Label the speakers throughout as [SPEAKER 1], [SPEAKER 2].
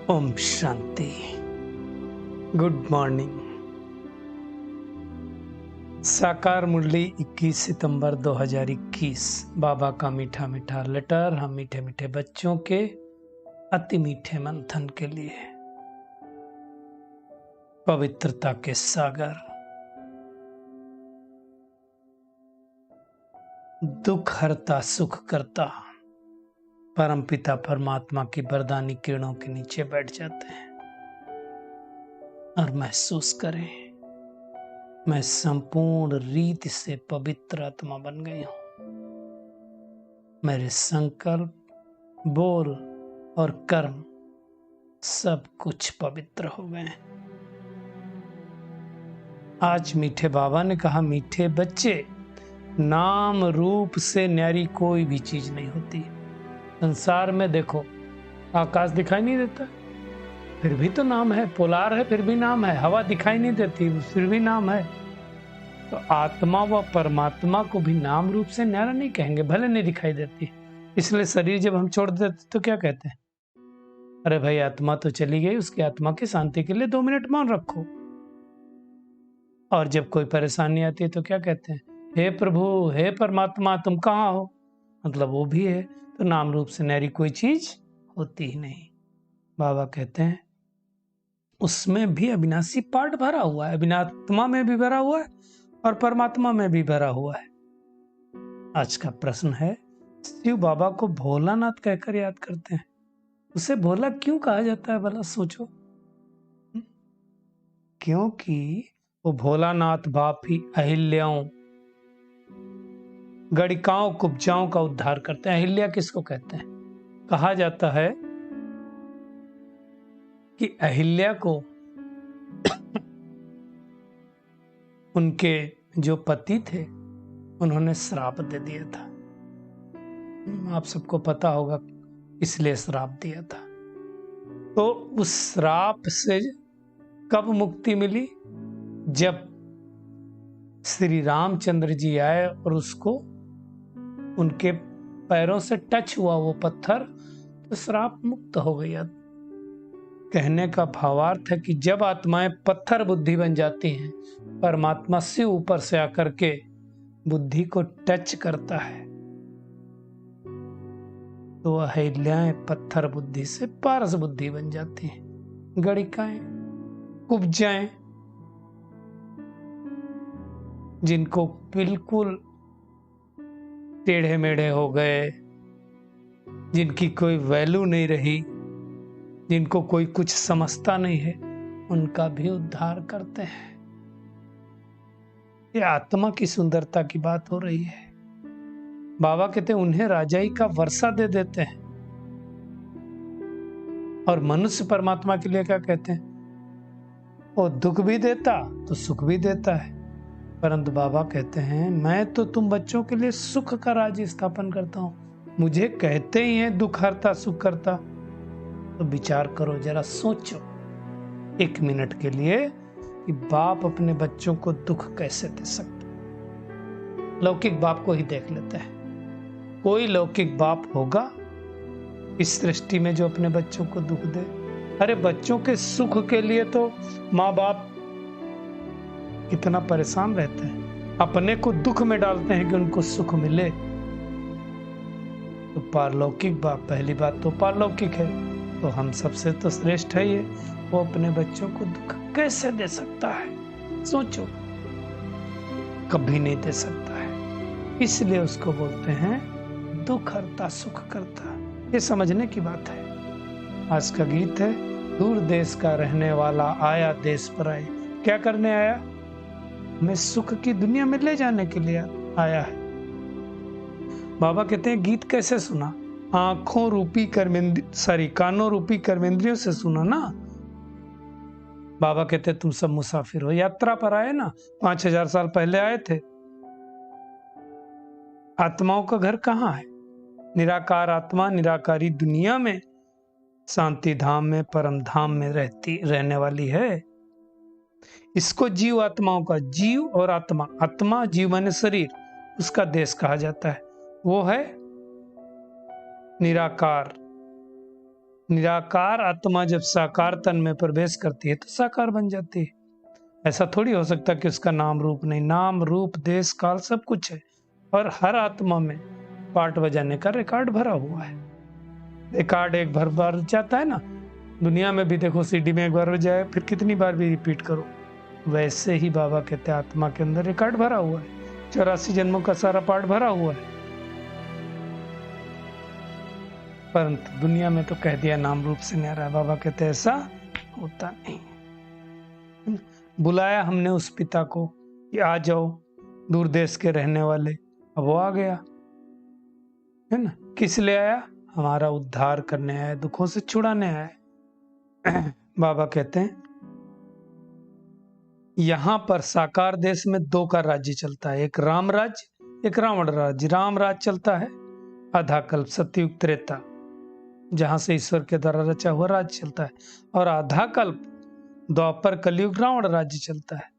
[SPEAKER 1] Om Shanti. Good morning. साकार मुरली 21 सितंबर 2021। बाबा का मीठा मीठा लेटर हम मीठे मीठे बच्चों के अति मीठे मंथन के लिए। पवित्रता के सागर, दुख हरता सुख करता, परमपिता परमात्मा की वरदानी किरणों के नीचे बैठ जाते हैं और महसूस करें, मैं संपूर्ण रीति से पवित्र आत्मा बन गई हूं। मेरे संकल्प, बोल और कर्म सब कुछ पवित्र हो गए। आज मीठे बाबा ने कहा, मीठे बच्चे, नाम रूप से न्यारी कोई भी चीज नहीं होती। संसार में देखो, आकाश दिखाई नहीं देता, फिर भी तो नाम है। पोलार है, फिर भी नाम है। हवा दिखाई नहीं देती, फिर भी नाम है। तो आत्मा व परमात्मा को भी नाम रूप से न्यारा नहीं कहेंगे, भले नहीं दिखाई देती। इसलिए शरीर जब हम छोड़ देते तो क्या कहते हैं? अरे भाई, आत्मा तो चली गई, उसकी आत्मा की शांति के लिए 2 मिनट मौन रखो। और जब कोई परेशानी आती है तो क्या कहते हैं? हे प्रभु, हे परमात्मा, तुम कहाँ हो? मतलब वो भी है। तो नाम रूप से न्यारी कोई चीज होती ही नहीं। बाबा कहते हैं उसमें भी अविनाशी पार्ट भरा हुआ है, अविनात्मा में भी भरा हुआ है और परमात्मा में भी भरा हुआ है। आज का प्रश्न है, शिव बाबा को भोलानाथ कहकर याद करते हैं, उसे भोला क्यों कहा जाता है? भला सोचो। क्योंकि वो भोलानाथ बाप ही अहिल्याओं, गणिकाओं, कुब्जाओं का उद्धार करते हैं। अहिल्या किसको कहते हैं? कहा जाता है कि अहिल्या को उनके जो पति थे उन्होंने श्राप दे दिया था। आप सबको पता होगा इसलिए श्राप दिया था। तो उस श्राप से कब मुक्ति मिली? जब श्री रामचंद्र जी आए और उसको उनके पैरों से टच हुआ वो पत्थर, तो श्राप मुक्त हो गया। कहने का भावार्थ है कि जब आत्माएं पत्थर बुद्धि बन जाती हैं, परमात्मा से ऊपर से आकर के बुद्धि को टच करता है, तो अहिल्याएं पत्थर बुद्धि से पारस बुद्धि बन जाती हैं। गणिकाएं, कुब्जाएं, जिनको बिल्कुल टेढ़े मेढ़े हो गए, जिनकी कोई वैल्यू नहीं रही, जिनको कोई कुछ समझता नहीं है, उनका भी उद्धार करते हैं। ये आत्मा की सुंदरता की बात हो रही है। बाबा कहते हैं उन्हें राजाई का वर्षा दे देते हैं। और मनुष्य परमात्मा के लिए क्या कहते हैं? वो दुख भी देता तो सुख भी देता है। परंतु बाबा कहते हैं, मैं तो तुम बच्चों के लिए सुख का राज्य स्थापन करता हूं। मुझे कहते ही हैं दुख हरता सुख करता। तो विचार करो, जरा सोचो 1 मिनट के लिए कि बाप अपने बच्चों को दुख कैसे दे सकते। लौकिक बाप को ही देख लेते हैं। कोई लौकिक बाप होगा इस सृष्टि में जो अपने बच्चों को दुख दे? अरे बच्चों के सुख के लिए तो माँ बाप कितना परेशान रहते हैं, अपने को दुख में डालते हैं कि उनको सुख मिले। तो पारलौकिक बाप, पहली बात तो पारलौकिक है, तो हम सबसे तो श्रेष्ठ है ये। वो अपने बच्चों को दुख कैसे दे सकता है? सोचो, कभी नहीं दे सकता है। इसलिए उसको बोलते हैं दुख हरता सुख करता। ये समझने की बात है। आज का गीत है, दूर देश का रहने वाला आया देश पर आए। क्या करने आया? हमें सुख की दुनिया में ले जाने के लिए आया है। बाबा कहते हैं गीत कैसे सुना? आंखों रूपी कानों रूपी कर्मेंद्रियों से सुना ना। बाबा कहते हैं तुम सब मुसाफिर हो, यात्रा पर आए ना, 5000 साल पहले आए थे। आत्माओं का घर कहाँ है? निराकार आत्मा निराकारी दुनिया में, शांति धाम में, परम धाम में रहने वाली है। इसको जीव आत्माओं का, जीव और आत्मा, आत्मा जीव माने शरीर, उसका देश कहा जाता है। वो है निराकार निराकार आत्मा जब साकार तन में प्रवेश करती है तो साकार बन जाती है। ऐसा थोड़ी हो सकता कि उसका नाम रूप नहीं, नाम रूप देश काल सब कुछ है, और हर आत्मा में पार्ट बजाने का रिकॉर्ड भरा हुआ है। रिकॉर्ड एक भर जाता है ना, दुनिया में भी देखो सीडी में एक बार बजाए फिर कितनी बार भी रिपीट करो, वैसे ही बाबा कहते हैं आत्मा के अंदर रिकॉर्ड भरा हुआ है, 84 जन्मों का सारा पार्ट भरा हुआ है। परंतु दुनिया में तो कह दिया नाम रूप से न्यारा। बाबा कहते ऐसा होता नहीं। बुलाया हमने उस पिता को कि आ जाओ, दूर देश के रहने वाले, अब वो आ गया है ना। किस लिए आया? हमारा उद्धार करने आया, दुखों से छुड़ाने आया। बाबा कहते हैं यहां पर साकार देश में दो का राज्य चलता है, एक राम राज्य, एक रावण राज्य। राम राज्य चलता है आधा कल्प, सतयुग त्रेता, जहां से ईश्वर के द्वारा रचा हुआ राज्य चलता है, और आधा कल्प द्वापर कलयुग रावण राज्य चलता है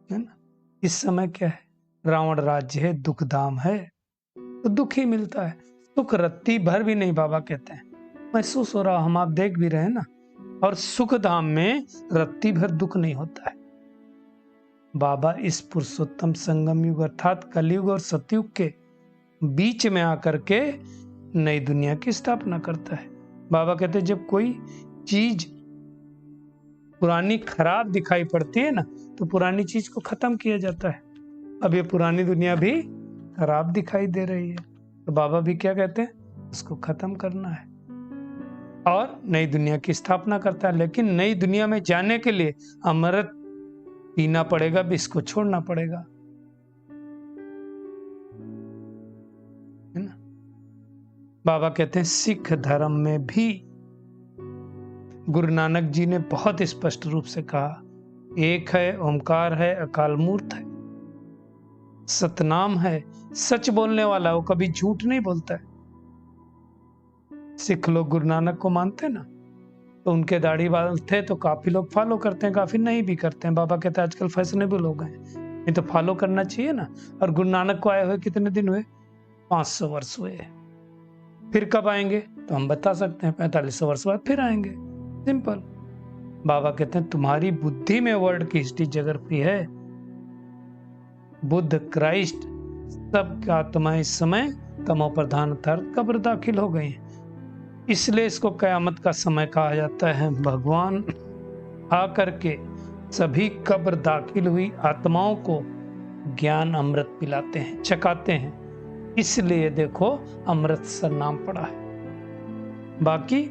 [SPEAKER 1] ना। इस समय क्या है? रावण राज्य है, दुख धाम है, तो दुख ही मिलता है, सुख रत्ती भर भी नहीं। बाबा कहते हैं महसूस हो रहा, हम आप देख भी रहे हैं ना। और सुख धाम में रत्ती भर दुख नहीं होता है। बाबा इस पुरुषोत्तम संगम युग अर्थात कलयुग और सतयुग के बीच में आकर के नई दुनिया की स्थापना करता है। बाबा कहते हैं जब कोई चीज पुरानी खराब दिखाई पड़ती है ना, तो पुरानी चीज को खत्म किया जाता है। अब ये पुरानी दुनिया भी खराब दिखाई दे रही है, तो बाबा भी क्या कहते हैं, उसको खत्म करना है और नई दुनिया की स्थापना करता है। लेकिन नई दुनिया में जाने के लिए अमृत पीना पड़ेगा, विष को छोड़ना पड़ेगा, है ना। बाबा कहते हैं सिख धर्म में भी गुरु नानक जी ने बहुत स्पष्ट रूप से कहा, एक है, ओमकार है, अकाल मूर्त है, सतनाम है, सच बोलने वाला, वो कभी झूठ नहीं बोलता है। सिख लोग गुरु नानक को मानते हैं ना, तो उनके दाढ़ी बाल थे तो काफी लोग फॉलो करते हैं, काफी नहीं भी करते हैं। बाबा कहते हैं आजकल फैशनेबल हो गए, नहीं तो फॉलो करना चाहिए ना। और गुरु नानक को आए हुए कितने दिन हुए? 500 वर्ष हुए। फिर कब आएंगे तो हम बता सकते हैं, 4500 वर्ष बाद फिर आएंगे, सिंपल। बाबा कहते हैं तुम्हारी बुद्धि में वर्ल्ड की हिस्ट्री जोग्राफी है। बुद्ध, क्राइस्ट, सब आत्माएं इस समय तमो प्रधान अर्थात कब्र दाखिल हो गई, इसलिए इसको कयामत का समय कहा जाता है। भगवान आकर के सभी कब्र दाखिल हुई आत्माओं को ज्ञान अमृत पिलाते हैं, चखाते हैं, इसलिए देखो अमृतसर नाम पड़ा है। बाकी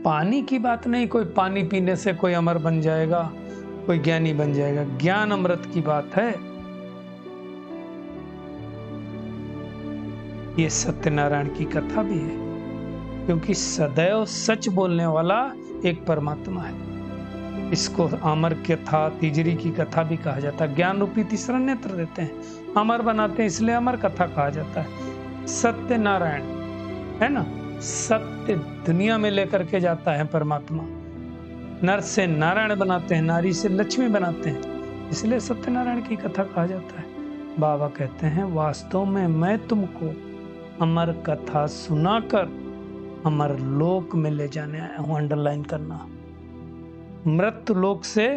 [SPEAKER 1] पानी की बात नहीं, कोई पानी पीने से कोई अमर बन जाएगा, कोई ज्ञानी बन जाएगा। ज्ञान अमृत की बात है। ये सत्यनारायण की कथा भी है, क्योंकि सदैव सच बोलने वाला एक परमात्मा है। इसको अमर कथा, तिजरी की कथा भी कहा जाता है। ज्ञान रूपी तीसरा नेत्र देते हैं, अमर बनाते हैं, इसलिए अमर कथा कहा जाता है। सत्यनारायण है ना, सत्य दुनिया में लेकर के जाता है परमात्मा। नर से नारायण बनाते हैं, नारी से लक्ष्मी बनाते हैं, इसलिए सत्यनारायण की कथा कहा जाता है। बाबा कहते हैं वास्तव में मैं तुमको अमर कथा सुनाकर अमर लोक में ले जाने आया हूं। अंडरलाइन करना, मृत्यु लोक से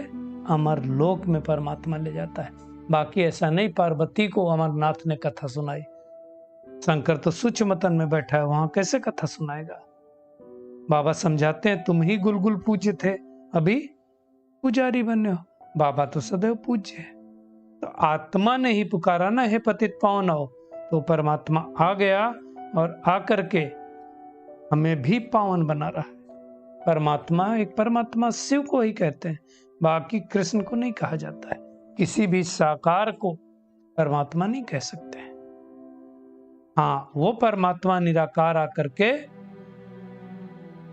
[SPEAKER 1] अमर लोक में परमात्मा ले जाता है। बाकी ऐसा नहीं पार्वती को अमरनाथ ने कथा सुनाई, शंकर तो सूक्ष्म मतन में बैठा है, वहां कैसे कथा सुनाएगा। बाबा समझाते हैं तुम ही गुलगुल पूज्य थे, अभी पुजारी बने हो। बाबा तो सदैव पूज्य है। तो आत्मा ने ही पुकारा ना, हे पतित पावन हो, तो परमात्मा आ गया और आकर के हमें भी पावन बना रहा है। परमात्मा एक परमात्मा शिव को ही कहते हैं, बाकी कृष्ण को नहीं कहा जाता है। किसी भी साकार को परमात्मा नहीं कह सकते। हाँ, वो परमात्मा निराकार आकर के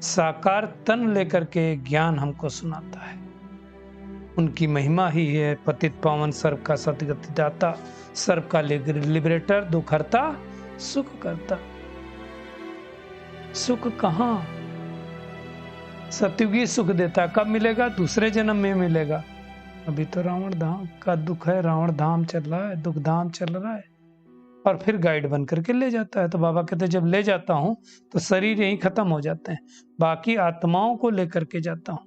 [SPEAKER 1] साकार तन लेकर के ज्ञान हमको सुनाता है। उनकी महिमा ही है पतित पावन, सर्व का सतगति दाता, सर्व का लिबरेटर, दुख हरता, सुख करता। सुख कहाँ? सतयुगी सुख देता, कब मिलेगा? दूसरे जन्म में मिलेगा। अभी तो रावण धाम का दुख है, रावण धाम चल रहा है, दुख धाम चल रहा है। और फिर गाइड बन करके ले जाता है। तो बाबा कहते जब ले जाता हूँ तो शरीर यहीं खत्म हो जाते हैं, बाकी आत्माओं को लेकर के जाता हूँ,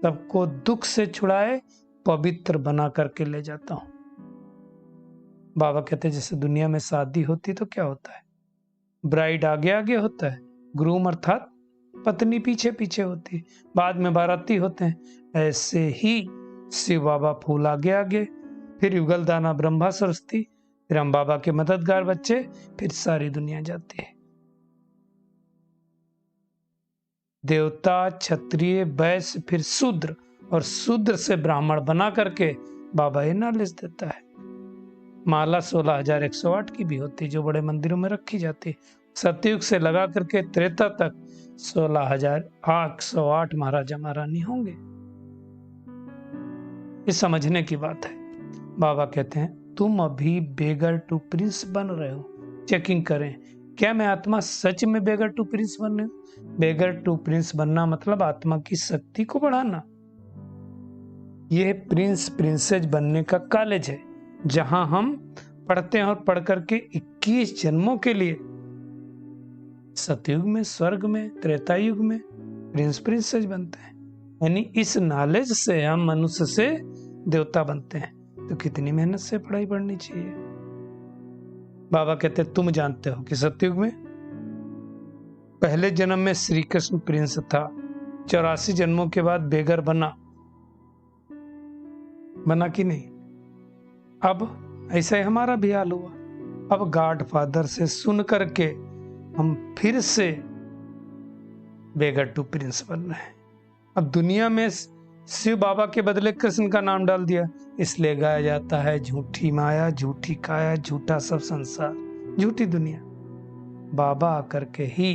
[SPEAKER 1] सबको दुख से छुड़ाए पवित्र बना करके ले जाता हूँ। बाबा कहते जैसे दुनिया में शादी होती तो क्या होता है, ब्राइड आगे आगे होता है, ग्रूम अर्थात पत्नी पीछे पीछे होती है, बाद में बाराती होते हैं। ऐसे ही शिव बाबा फूल आगे आगे, फिर युगल दाना ब्रह्मा सरस्वती, फिर हम बाबा के मददगार बच्चे, फिर सारी दुनिया जाती है। देवता, क्षत्रिय, वैश्य, फिर शूद्र, और शूद्र से ब्राह्मण बना करके बाबा ये नॉलेज देता है। माला 16,108 की भी होती है जो बड़े मंदिरों में रखी जाती है। सतयुग से लगा करके त्रेता तक 16,808 महाराजा महारानी होंगे। ये समझने की बात है। बाबा कहते हैं तुम अभी बेगर टू प्रिंस बन रहे हो, चेकिंग करें क्या मैं आत्मा सच में बेगर टू प्रिंस बन रही हूं। बेगर टू प्रिंस बनना मतलब आत्मा की शक्ति को बढ़ाना। यह प्रिंस प्रिंसेस बनने का कॉलेज है जहां हम पढ़ते हैं और पढ़ करके 21 जन्मों के लिए सतयुग में, स्वर्ग में, त्रेता युग में प्रिंस प्रिंसेस बनते हैं। यानी इस नॉलेज से हम मनुष्य से देवता बनते हैं। तो कितनी मेहनत से पढ़ाई पढ़नी चाहिए। बाबा कहते तुम जानते हो कि सतयुग में पहले जन्म में श्री कृष्ण प्रिंस था, 84 जन्मों के बाद बेगर बना कि नहीं। अब ऐसा ही हमारा भी हाल हुआ। अब गॉड फादर से सुन करके हम फिर से बेगर टू प्रिंस बन रहे हैं। अब दुनिया में शिव बाबा के बदले कृष्ण का नाम डाल दिया, इसलिए गाया जाता है झूठी माया, झूठी काया, झूठा सब संसार, झूठी दुनिया। बाबा आकर के ही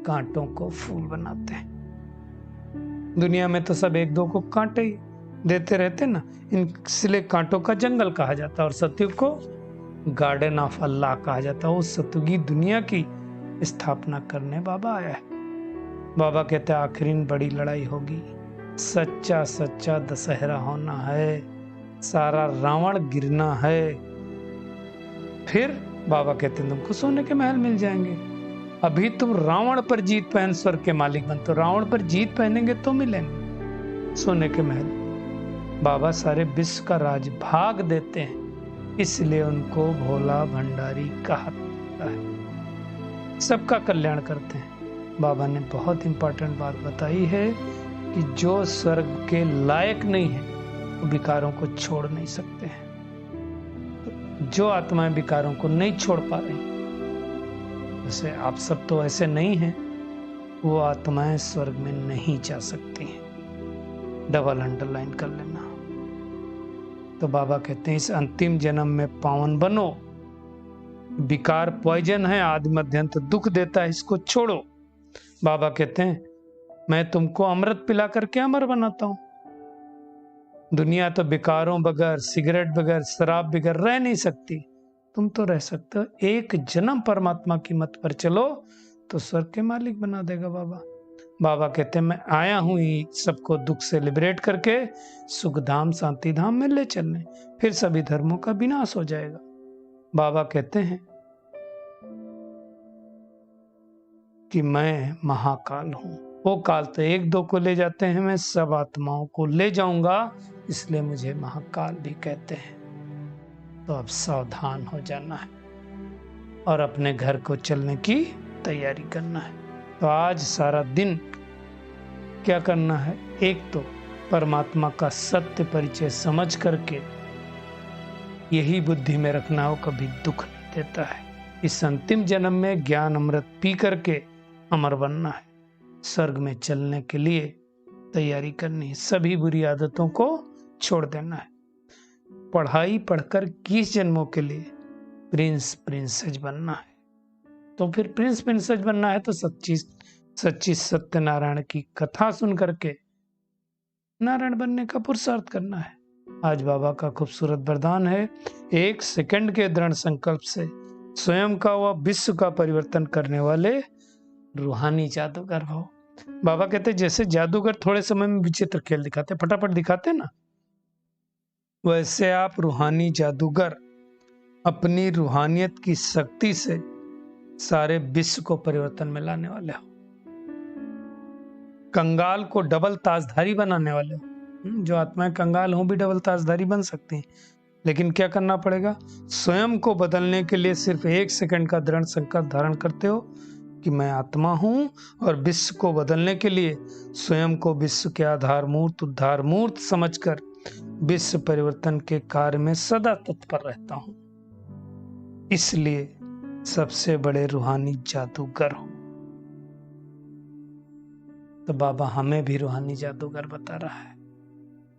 [SPEAKER 1] कांटों को फूल बनाते हैं। दुनिया में तो सब एक दो को कांटे ही देते रहते ना, इसलिए कांटों का जंगल कहा जाता है। और सतयुग को गार्डन ऑफ अल्लाह कहा जाता है। उस सतयुगी दुनिया की स्थापना करने बाबा आया है। बाबा कहते हैं आखिरी बड़ी लड़ाई होगी, सच्चा सच्चा दशहरा होना है, सारा रावण गिरना है। फिर बाबा कहते हैं तुमको सोने के महल मिल जाएंगे। अभी तुम रावण पर जीत पहन स्वर्ग के मालिक बनते हो, रावण पर जीत पहनेंगे तो मिलेंगे सोने के महल। बाबा सारे विश्व का राज भाग देते हैं, इसलिए उनको भोला भंडारी कहा जाता है। सबका कल्याण करते हैं। बाबा ने बहुत इंपॉर्टेंट बात बताई है कि जो स्वर्ग के लायक नहीं है वो विकारों को छोड़ नहीं सकते हैं। जो आत्माएं विकारों को नहीं छोड़ पा रही, जैसे आप सब तो ऐसे नहीं हैं, वो आत्माएं स्वर्ग में नहीं जा सकती हैं। डबल अंडरलाइन कर लेना। तो बाबा कहते हैं इस अंतिम जन्म में पावन बनो। विकार पॉइजन है, आदि मध्यंत दुख देता है, इसको छोड़ो। बाबा कहते हैं मैं तुमको अमृत पिला करके अमर बनाता हूं। दुनिया तो विकारों बगैर, सिगरेट बगैर, शराब बगैर रह नहीं सकती, तुम तो रह सकते हो। एक जन्म परमात्मा की मत पर चलो तो स्वर्ग के मालिक बना देगा बाबा। बाबा कहते हैं मैं आया हूं ही सबको दुख से लिबरेट करके सुख धाम शांति धाम में ले चलने, फिर सभी धर्मों का विनाश हो जाएगा। बाबा कहते हैं कि मैं महाकाल हूं। वो काल तो एक दो को ले जाते हैं, मैं सब आत्माओं को ले जाऊंगा, इसलिए मुझे महाकाल भी कहते हैं। तो अब सावधान हो जाना है और अपने घर को चलने की तैयारी करना है। तो आज सारा दिन क्या करना है, एक तो परमात्मा का सत्य परिचय समझ करके यही बुद्धि में रखना हो कभी दुख नहीं देता है। इस अंतिम जन्म में ज्ञान अमृत पी करके अमर बनना है, स्वर्ग में चलने के लिए तैयारी करनी है, सभी बुरी आदतों को छोड़ देना है। पढ़ाई पढ़कर 21 जन्मों के लिए प्रिंस प्रिंसेस बनना है। तो फिर प्रिंस प्रिंसेस बनना है तो सच्ची सत्यनारायण की कथा सुन करके नारायण बनने का पुरुषार्थ करना है। आज बाबा का खूबसूरत वरदान है, 1 सेकंड के दृढ़ संकल्प से स्वयं का व विश्व का परिवर्तन करने वाले रूहानी जादूगर हो। बाबा कहते जैसे जादूगर थोड़े समय में विचित्र खेल दिखाते, फटाफट दिखाते ना, वैसे आप रूहानी जादूगर अपनी रूहानियत की शक्ति से सारे विश्व को परिवर्तन में लाने वाले हो। कंगाल को डबल ताजधारी बनाने वाले हो। जो आत्माएं कंगाल हों भी डबल ताजधारी बन सकती हैं, लेकिन क्या करना पड़ेगा? स्वयं को बदलने के लिए सिर्फ 1 सेकंड का दृढ़ संकल्प धारण करते हो कि मैं आत्मा हूं, और विश्व को बदलने के लिए स्वयं को विश्व के आधार मूर्त उद्धार मूर्त समझकर विश्व परिवर्तन के कार्य में सदा तत्पर रहता हूं। इसलिए सबसे बड़े रूहानी जादूगर हो। तो बाबा हमें भी रूहानी जादूगर बता रहा है।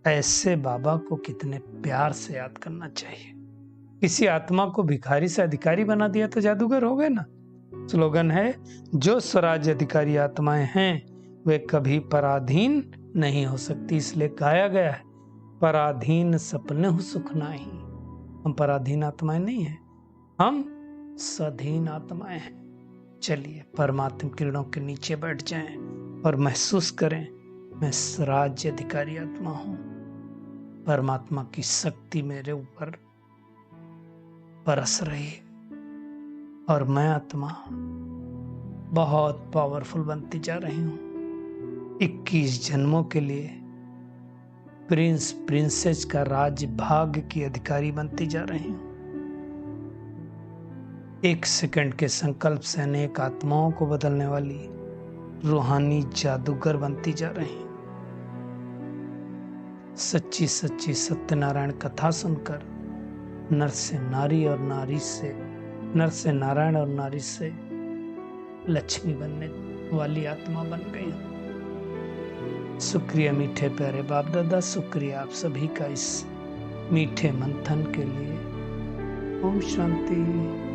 [SPEAKER 1] ऐसे बाबा को कितने प्यार से याद करना चाहिए। किसी आत्मा को भिखारी से अधिकारी बना दिया तो जादूगर हो गए ना। स्लोगन है, जो स्वराज्य अधिकारी आत्माएं हैं वे कभी पराधीन नहीं हो सकती। इसलिए गाया गया है, पराधीन सपने हो सुख नाही। हम पराधीन आत्माएं नहीं हैं, हम स्वाधीन आत्माएं हैं। चलिए परमात्मा किरणों के नीचे बैठ जाएं और महसूस करें, मैं स्वराज्य अधिकारी आत्मा हूं। परमात्मा की शक्ति मेरे ऊपर बरस रही है और मैं आत्मा बहुत पावरफुल बनती जा रही हूं। 21 जन्मों के लिए प्रिंस प्रिंसेस का राज्य भाग्य की अधिकारी बनती जा रही हूं। 1 सेकंड के संकल्प से अनेक आत्माओं को बदलने वाली रूहानी जादूगर बनती जा रही हूं। सच्ची सच्ची सत्यनारायण कथा सुनकर नर से नारी और नारी से नर से नारायण और नारी से लक्ष्मी बनने वाली आत्मा बन गई हूं। शुक्रिया मीठे प्यारे बाप दादा, शुक्रिया आप सभी का इस मीठे मंथन के लिए। ओम शांति।